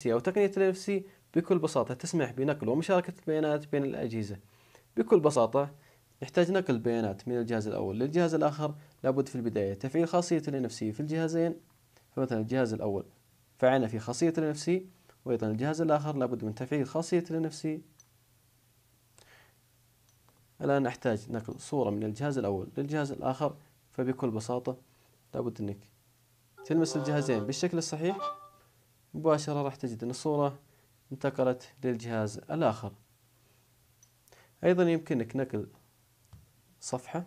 أو تقنية NFC بكل بساطة تسمح بنقل ومشاركة البيانات بين الأجهزة. بكل بساطة نحتاج نقل البيانات من الجهاز الأول للجهاز الآخر. لابد في البداية تفعيل خاصية ال NFC في الجهازين. فمثلا الجهاز الأول فعلنا في خاصية ال NFC، وأيضا الجهاز الآخر لابد من تفعيل خاصية ال NFC. الآن نحتاج نقل صورة من الجهاز الأول للجهاز الآخر، فبكل بساطة لابد أنك تلمس الجهازين بالشكل الصحيح، مباشرة راح تجد أن الصورة انتقلت للجهاز الآخر. أيضا يمكنك نقل صفحة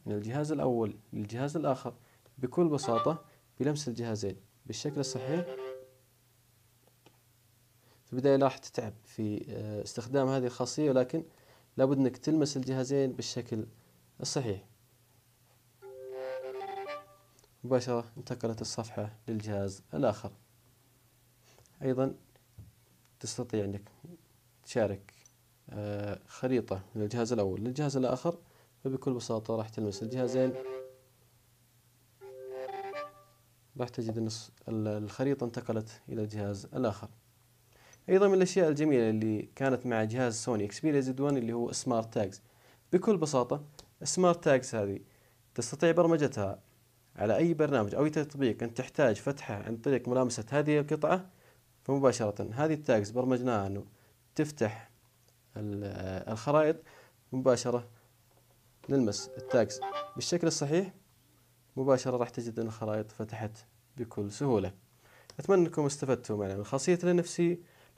من الجهاز الأول للجهاز الآخر بكل بساطة بلمس الجهازين بالشكل الصحيح. في البداية راح تتعب في استخدام هذه الخاصية، ولكن لابد أنك تلمس الجهازين بالشكل الصحيح. مباشرة انتقلت الصفحة للجهاز الآخر. أيضا تستطيع أنك تشارك خريطة من الجهاز الأول للجهاز الآخر، فبكل بساطة راح تلمس الجهازين، راح تجد أن الخريطة انتقلت إلى الجهاز الآخر. أيضا من الأشياء الجميلة اللي كانت مع جهاز سوني إكسبيريا Z1 اللي هو سمارت تاجز. بكل بساطة السمارت تاجز هذه تستطيع برمجتها على أي برنامج أو أي تطبيق أنت تحتاج فتحه عن طريق ملامسة هذه القطعة. فمباشرة هذه التاجز برمجناها أنه تفتح الخرائط، مباشرة نلمس التاجز بالشكل الصحيح، مباشرة راح تجد أن الخرائط فتحت بكل سهولة. أتمنى أنكم استفدتوا معنا من خاصية ال NFC.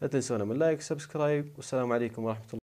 لا تنسونا من لايك وسبسكرايب، والسلام عليكم ورحمة الله.